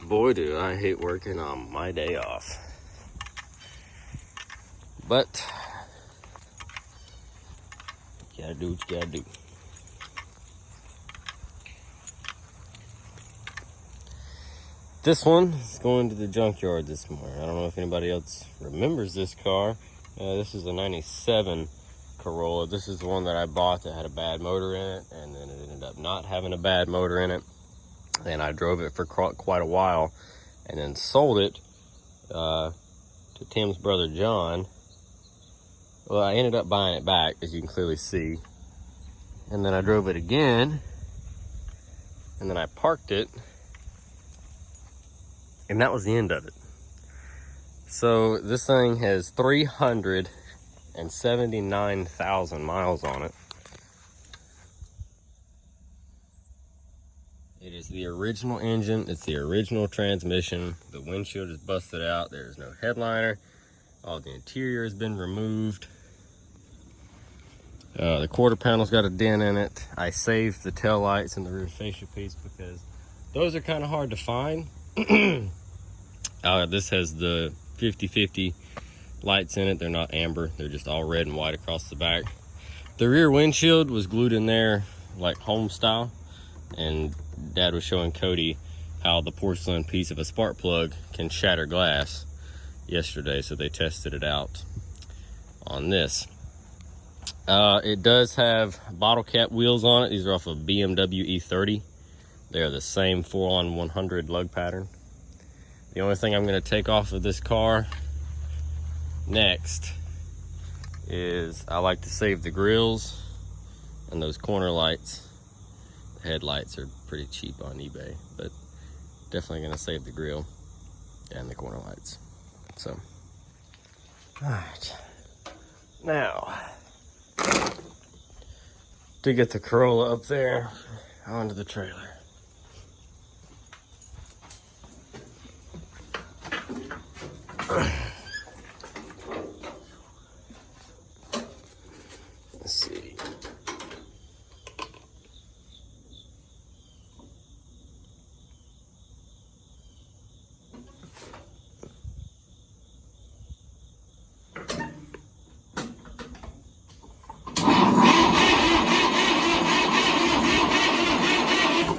Boy, do I hate working on my day off. But you gotta do what you gotta do. This one is going to the junkyard this morning. I don't know if anybody else remembers this car. This is a 97 Corolla. This is the one that I bought that had a bad motor in it, and then it ended up not having a bad motor in it. And I drove it for quite a while and then sold it to Tim's brother John. Well, I ended up buying it back, as you can clearly see. And then I drove it again, and then I parked it, and that was the end of it. So this thing has 379,000 miles on it. It is the original engine. It's the original transmission. The windshield is busted out. There's no headliner. All the interior has been removed. The quarter panel's got a dent in it. I saved the tail lights and the rear fascia piece because those are kind of hard to find. This has the 50/50 lights in it. They're not amber. They're just all red and white across the back. The rear windshield was glued in there like home style, and Dad was showing Cody how the porcelain piece of a spark plug can shatter glass yesterday, so they tested it out on this. It does have bottle cap wheels on it. These are off of BMW E30. They're the same 4-on-100 lug pattern. The only thing I'm going to take off of this car next is I like to save the grills and those corner lights. The headlights are pretty cheap on eBay, but definitely going to save the grill and the corner lights. So, all right, now to get the Corolla up there onto the trailer. Let's see.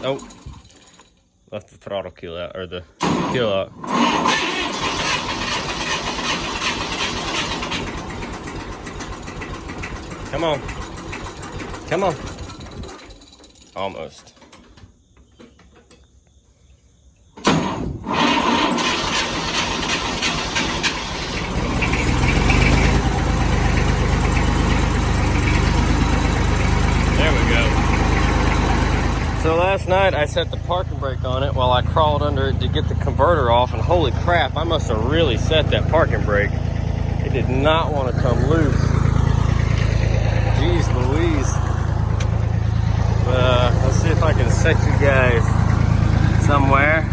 Oh, left the throttle kill out, or the kill out. Come on. Come on. Almost. There we go. So last night I set the parking brake on it while I crawled under it to get the converter off, and holy crap, I must have really set that parking brake. It did not want to come loose. Jeez Louise. Let's see if I can set you guys somewhere.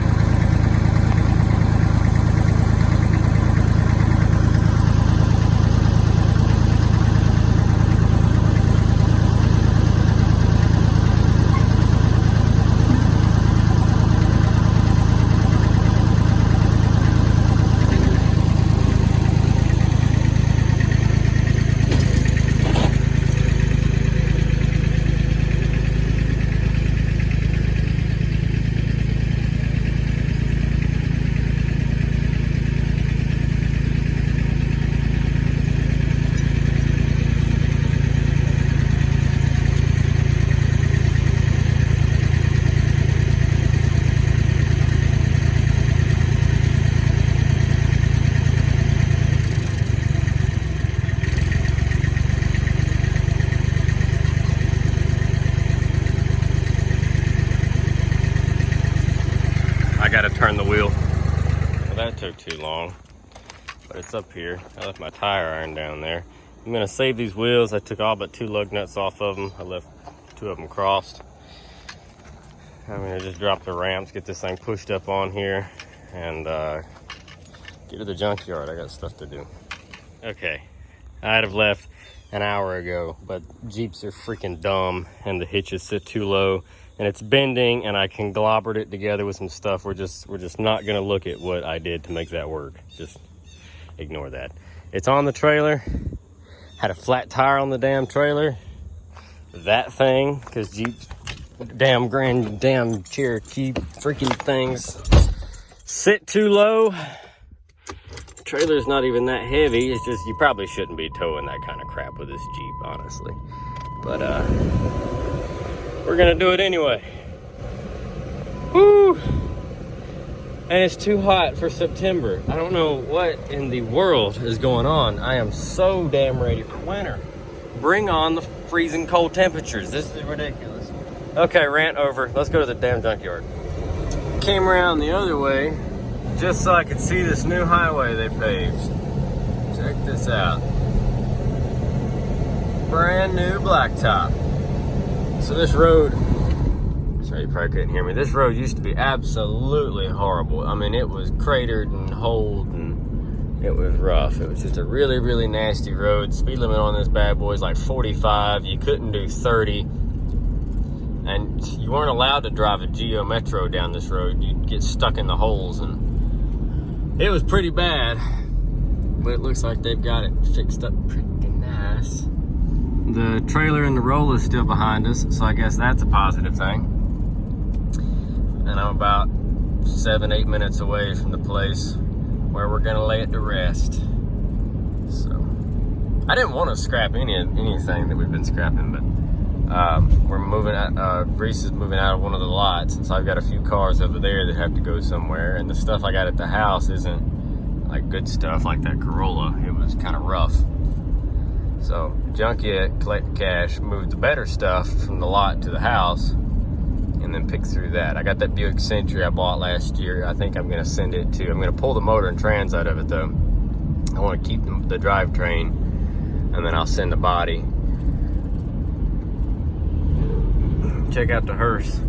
I gotta turn the wheel. Well, that took too long, but it's up here. I left my tire iron down there. I'm gonna save these wheels. I took all but 2 lug nuts off of them. I left 2 of them crossed. I'm gonna just drop the ramps, get this thing pushed up on here, and get to the junkyard. I got stuff to do. Okay, I'd have left an hour ago, but Jeeps are freaking dumb, and the hitches sit too low, and it's bending, and I congloberated it together with some stuff. We're just not gonna look at what I did to make that work. Just ignore that. It's on the trailer. Had a flat tire on the damn trailer. That thing, because Jeep's damn Cherokee freaking things sit too low. The trailer's not even that heavy. It's just, you probably shouldn't be towing that kind of crap with this Jeep, honestly. But we're gonna do it anyway. Woo! And it's too hot for September. I don't know what in the world is going on. I am so damn ready for winter. Bring on the freezing cold temperatures. This is ridiculous. Okay, rant over. Let's go to the damn junkyard. Came around the other way just so I could see this new highway they paved. Check this out. Brand new blacktop. So this road, sorry, you probably couldn't hear me. This road used to be absolutely horrible. I mean, it was cratered and holed and it was rough. It was just a really, really nasty road. Speed limit on this bad boy is like 45. You couldn't do 30. And you weren't allowed to drive a Geo Metro down this road. You'd get stuck in the holes, and it was pretty bad. But it looks like they've got it fixed up pretty nice. The trailer and the Corolla is still behind us, so I guess that's a positive thing. And I'm about 7-8 minutes away from the place where we're gonna lay it to rest. So I didn't want to scrap anything that we've been scrapping, but we're moving out. Reese is moving out of one of the lots, and so I've got a few cars over there that have to go somewhere, and the stuff I got at the house isn't like good stuff like that Corolla. It was kind of rough. So Junkyard collected cash, moved the better stuff from the lot to the house, and then picked through that. I got that Buick Century I bought last year. I think I'm gonna send it to, I'm gonna pull the motor and trans out of it though. I wanna keep the drivetrain, and then I'll send the body. Check out the hearse.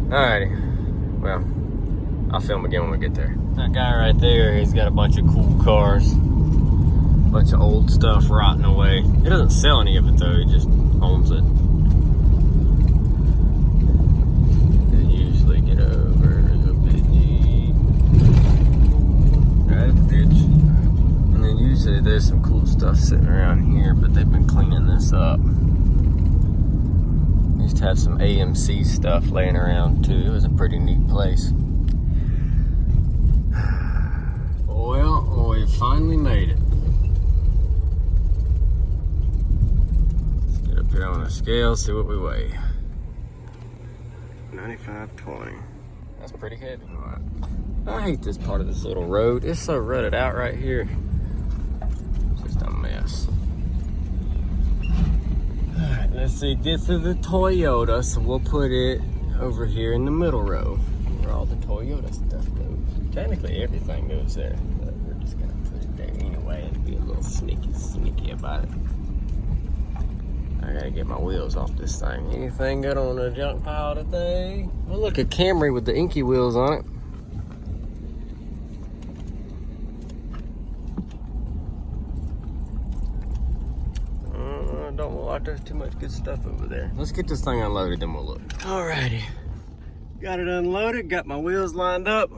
Alrighty, well, I'll film again when we get there. That guy right there, he's got a bunch of cool cars. A bunch of old stuff rotting away. He doesn't sell any of it though, he just owns it. They usually get over the bitchy. Right at the ditch. And then usually there's some cool stuff sitting around here, but they've been cleaning this up. Used to have some AMC stuff laying around too. It was a pretty neat place. Well, we finally made it. Let's get up here on the scale, see what we weigh. 95.20. That's pretty heavy. I hate this part of this little road. It's so rutted out right here. It's just a mess. Alright, let's see. This is a Toyota, so we'll put it over here in the middle row where all the Toyota stuff goes. Technically everything goes there, but we're just gonna put it there anyway and be a little sneaky about it. I gotta get my wheels off this thing. Anything good on the junk pile today? Oh look, a Camry with the inky wheels on it. Don't look like there's too much good stuff over there. Let's get this thing unloaded, then we'll look. Alrighty, got it unloaded, got my wheels lined up.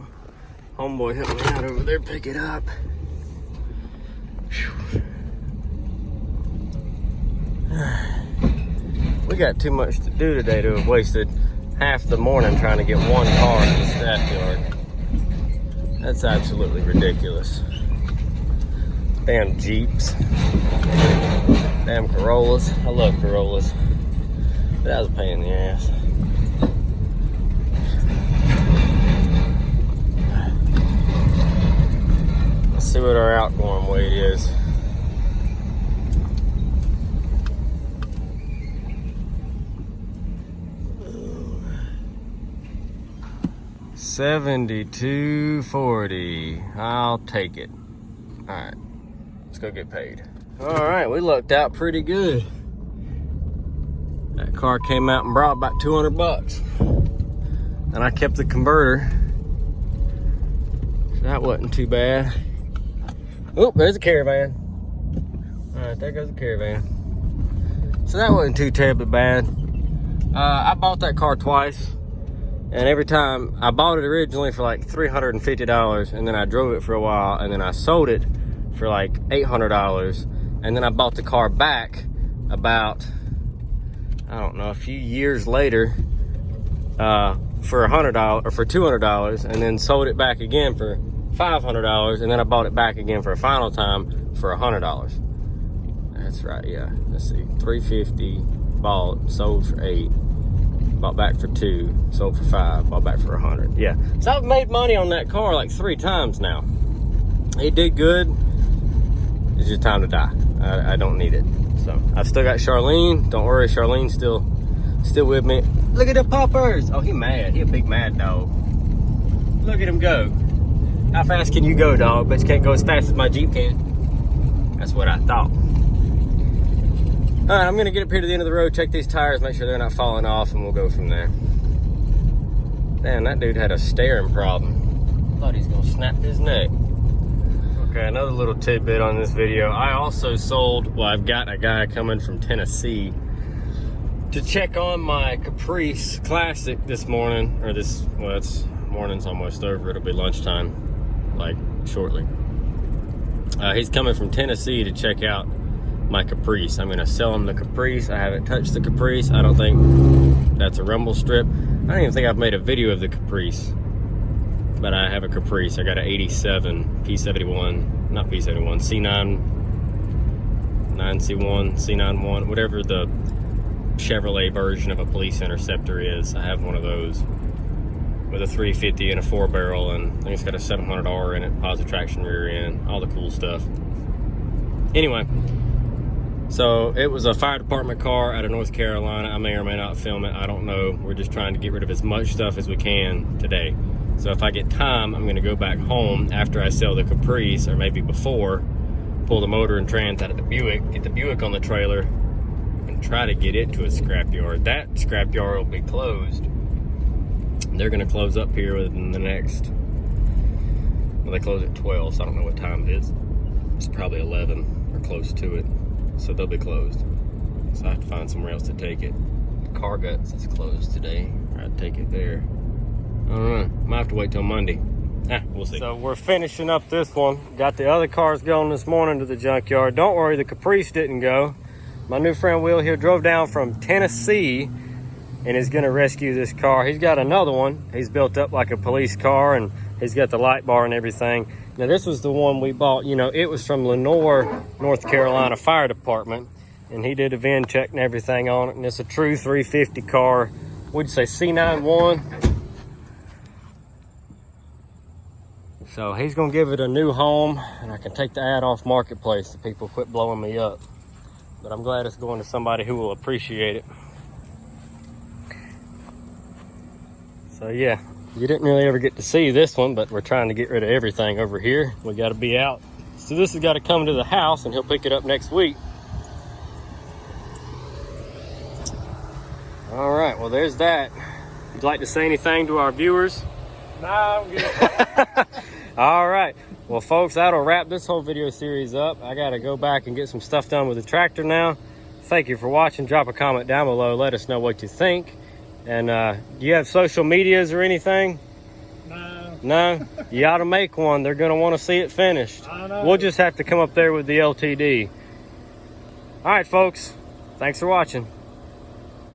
Homeboy helped me out over there, pick it up. Whew. We got too much to do today to have wasted half the morning trying to get one car in the staff yard. That's absolutely ridiculous. Damn Jeeps. Damn Corollas. I love Corollas. That was a pain in the ass. Let's see what our outgoing weight is. $72.40. I'll take it. All right, let's go get paid. All right, we lucked out pretty good. That car came out and brought about 200 bucks. And I kept the converter. So that wasn't too bad. Oh, there's a caravan. All right, there goes the caravan. So that wasn't too terribly bad. I bought that car twice, and every time I bought it originally for like $350, and then I drove it for a while, and then I sold it for like $800, and then I bought the car back about, I don't know, a few years later for $100 or for $200, and then sold it back again for $500, and then I bought it back again for a final time for $100. That's right, yeah. Let's see, $350, bought, sold for $8, bought back for $2, sold for $5, bought back for $100. Yeah, so I've made money on that car like 3 times now. It did good. It's just time to die. I don't need it. So I've still got Charlene. Don't worry, Charlene's still with me. Look at the puppers. Oh, he mad. He a big mad dog. Look at him go. How fast can you go, dog? Bet you can't go as fast as my Jeep can. That's what I thought. All right, I'm gonna get up here to the end of the road, check these tires, make sure they're not falling off, and we'll go from there. Damn, that dude had a steering problem. Thought he's gonna snap his neck. Okay, another little tidbit on this video. I also sold, well, I've got a guy coming from Tennessee to check on my Caprice Classic this morning, or this, well, it's morning's almost over. It'll be lunchtime, like shortly. He's coming from Tennessee to check out my Caprice. I'm gonna sell him the Caprice. I haven't touched the Caprice. I don't think that's a rumble strip. I don't even think I've made a video of the Caprice, but I have a Caprice. I got an 87 P71, not P71, C9, 9C1, C91, whatever the Chevrolet version of a police interceptor is. I have one of those with a 350 and a 4-barrel, and I think it's got a 700R in it, positive traction rear end, all the cool stuff. Anyway, so it was a fire department car out of North Carolina. I may or may not film it, I don't know. We're just trying to get rid of as much stuff as we can today. So if I get time, I'm gonna go back home after I sell the Caprice, or maybe before, pull the motor and trans out of the Buick, get the Buick on the trailer, and try to get it to a scrapyard. That scrapyard will be closed. They're gonna close up here within the next, well, they close at 12, so I don't know what time it is. It's probably 11 or close to it. So they'll be closed. So I have to find somewhere else to take it. The Car Guts is closed today. I'd take it there. I don't know. Might have to wait till Monday. We'll see. So we're finishing up this one. Got the other cars going this morning to the junkyard. Don't worry, the Caprice didn't go. My new friend Will here drove down from Tennessee and is gonna rescue this car. He's got another one. He's built up like a police car, and he's got the light bar and everything. Now this was the one we bought, you know, it was from Lenore, North Carolina Fire Department, and he did a VIN check and everything on it, and it's a true 350 car. What'd you say, C91? So he's gonna give it a new home, and I can take the ad off Marketplace so people quit blowing me up. But I'm glad it's going to somebody who will appreciate it. So yeah. You didn't really ever get to see this one, but we're trying to get rid of everything over here. We got to be out. So this has got to come to the house, and he'll pick it up next week. All right, well, there's that. Would you like to say anything to our viewers? Nah, I'm good. All right. Well, folks, that'll wrap this whole video series up. I got to go back and get some stuff done with the tractor now. Thank you for watching. Drop a comment down below. Let us know what you think. And do you have social medias or anything? No. No? You ought to make one. They're going to want to see it finished. I know. We'll just have to come up there with the LTD. All right, folks. Thanks for watching.